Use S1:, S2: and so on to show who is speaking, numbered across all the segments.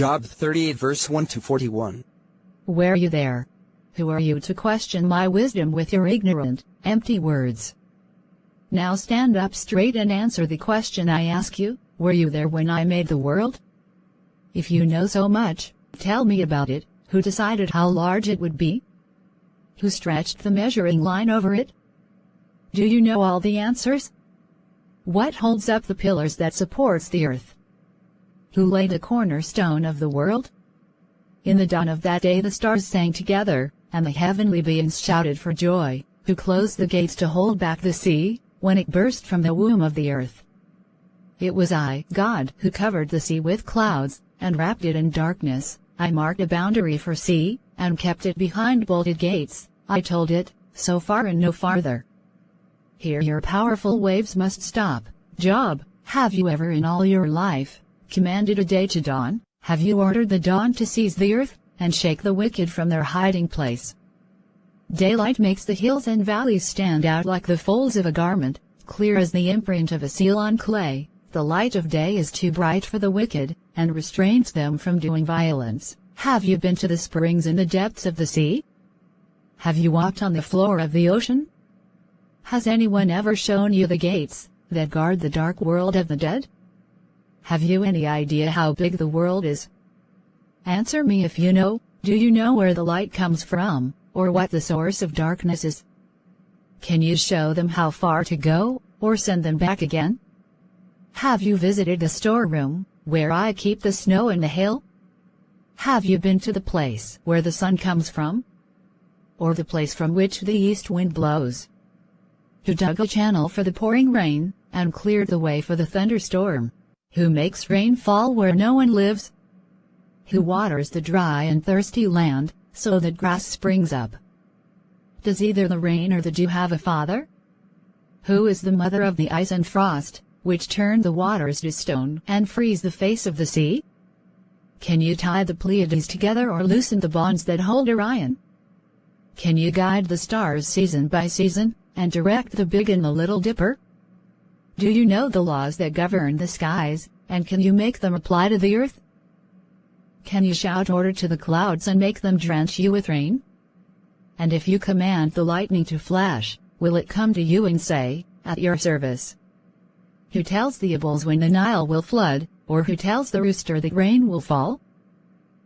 S1: Job 38 verse 1 to 41.
S2: Were you there? Who are you to question my wisdom with your ignorant, empty words? Now stand up straight and answer the question I ask you. Were you there when I made the world? If you know so much, tell me about it. Who decided how large it would be? Who stretched the measuring line over it? Do you know all the answers? What holds up the pillars that supports the earth? Who laid the cornerstone of the world? In the dawn of that day the stars sang together, and the heavenly beings shouted for joy. Who closed the gates to hold back the sea, when it burst from the womb of the earth? It was I, God, who covered the sea with clouds, and wrapped it in darkness. I marked a boundary for sea, and kept it behind bolted gates. I told it, so far and no farther. Here your powerful waves must stop. Job, have you ever in all your life commanded a day to dawn? Have you ordered the dawn to seize the earth, and shake the wicked from their hiding place? Daylight makes the hills and valleys stand out like the folds of a garment, clear as the imprint of a seal on clay. The light of day is too bright for the wicked, and restrains them from doing violence. Have you been to the springs in the depths of the sea? Have you walked on the floor of the ocean? Has anyone ever shown you the gates that guard the dark world of the dead? Have you any idea how big the world is? Answer me if you know. Do you know where the light comes from, or what the source of darkness is? Can you show them how far to go, or send them back again? Have you visited the storeroom, where I keep the snow and the hail? Have you been to the place where the sun comes from, or the place from which the east wind blows? Who dug a channel for the pouring rain, and cleared the way for the thunderstorm? Who makes rain fall where no one lives? Who waters the dry and thirsty land, so that grass springs up? Does either the rain or the dew have a father? Who is the mother of the ice and frost, which turn the waters to stone and freeze the face of the sea? Can you tie the Pleiades together or loosen the bonds that hold Orion? Can you guide the stars season by season, and direct the Big and the Little Dipper? Do you know the laws that govern the skies, and can you make them apply to the earth? Can you shout order to the clouds and make them drench you with rain? And if you command the lightning to flash, will it come to you and say, "At your service"? Who tells the bulls when the Nile will flood, or who tells the rooster that rain will fall?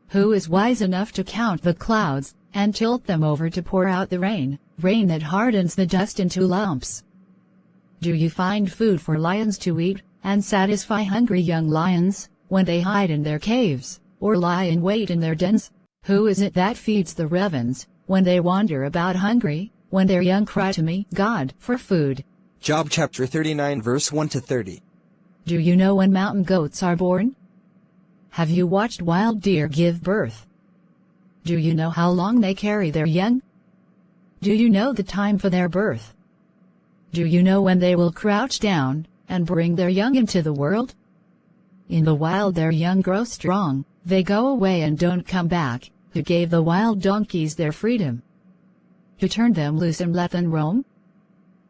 S2: Who is wise enough to count the clouds, and tilt them over to pour out the rain, rain that hardens the dust into lumps? Do you find food for lions to eat, and satisfy hungry young lions, when they hide in their caves, or lie in wait in their dens? Who is it that feeds the ravens, when they wander about hungry, when their young cry to me, God, for food?
S1: Job chapter 39 verse 1 to 30.
S2: Do you know when mountain goats are born? Have you watched wild deer give birth? Do you know how long they carry their young? Do you know the time for their birth? Do you know when they will crouch down, and bring their young into the world? In the wild their young grow strong, they go away and don't come back. Who gave the wild donkeys their freedom? Who turned them loose and let them roam?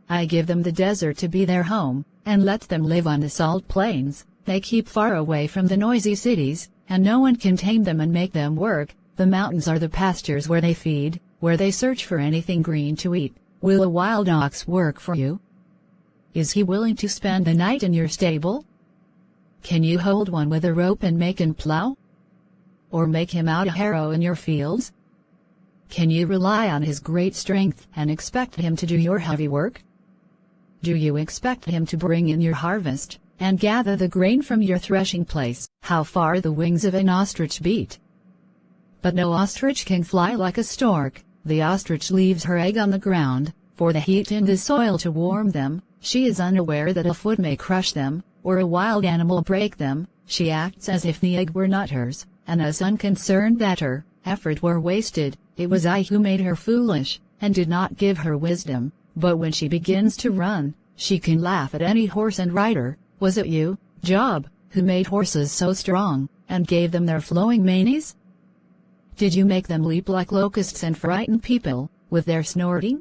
S2: I give them the desert to be their home, and let them live on the salt plains. They keep far away from the noisy cities, and no one can tame them and make them work. The mountains are the pastures where they feed, where they search for anything green to eat. Will a wild ox work for you? Is he willing to spend the night in your stable? Can you hold one with a rope and make him plow? Or make him out a harrow in your fields? Can you rely on his great strength and expect him to do your heavy work? Do you expect him to bring in your harvest, and gather the grain from your threshing place? How far the wings of an ostrich beat! But no ostrich can fly like a stork. The ostrich leaves her egg on the ground, for the heat in the soil to warm them. She is unaware that a foot may crush them, or a wild animal break them. She acts as if the egg were not hers, and as unconcerned that her effort were wasted. It was I who made her foolish, and did not give her wisdom. But when she begins to run, she can laugh at any horse and rider. Was it you, Job, who made horses so strong, and gave them their flowing manes? Did you make them leap like locusts and frighten people with their snorting?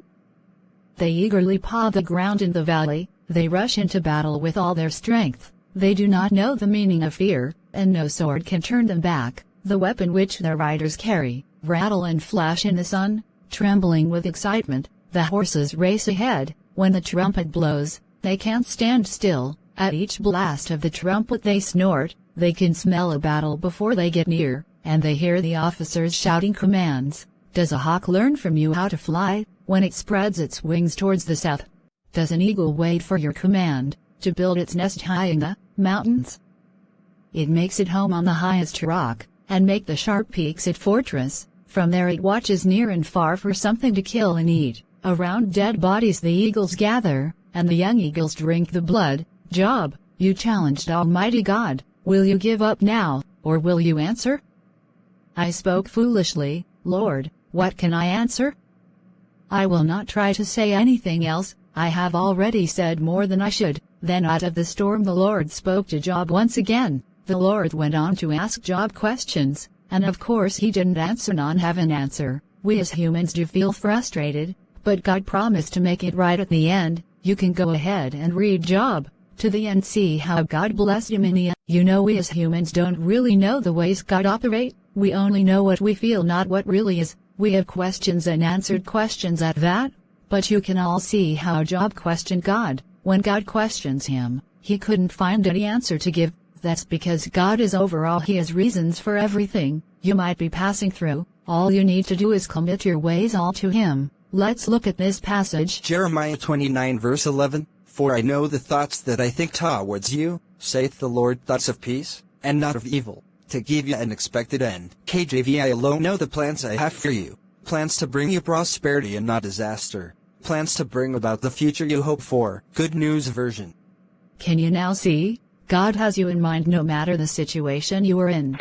S2: They eagerly paw the ground in the valley, they rush into battle with all their strength. They do not know the meaning of fear, and no sword can turn them back. the weapon which their riders carry, rattle and flash in the sun, trembling with excitement. The horses race ahead. When the trumpet blows, they can't stand still. At each blast of the trumpet they snort. They can smell a battle before they get near, and they hear the officers shouting commands. Does a hawk learn from you how to fly, when it spreads its wings towards the south? Does an eagle wait for your command, to build its nest high in the mountains? It makes it home on the highest rock, and make the sharp peaks its fortress. From there it watches near and far for something to kill and eat. Around dead bodies the eagles gather, and the young eagles drink the blood. Job, you challenged Almighty God. Will you give up now, or will you answer? I spoke foolishly, Lord, what can I answer? I will not try to say anything else. I have already said more than I should. Then out of the storm the Lord spoke to Job once again. The Lord went on to ask Job questions, and of course he didn't answer. None have an answer. We as humans do feel frustrated, but God promised to make it right at the end. You can go ahead and read Job to the end, see how God blessed him in the end. You know, we as humans don't really know the ways God operates. We only know what we feel, not what really is. We have questions and answered questions at that. But you can all see how Job questioned God. When God questions him, he couldn't find any answer to give. That's because God is over all. He has reasons for everything you might be passing through. All you need to do is commit your ways all to him. Let's look at this passage.
S1: Jeremiah 29 verse 11. For I know the thoughts that I think towards you, saith the Lord, thoughts of peace, and not of evil, to give you an expected end. KJV, I alone know the plans I have for you, plans to bring you prosperity and not disaster, plans to bring about the future you hope for. Good News Version.
S2: Can you now see? God has you in mind no matter the situation you are in.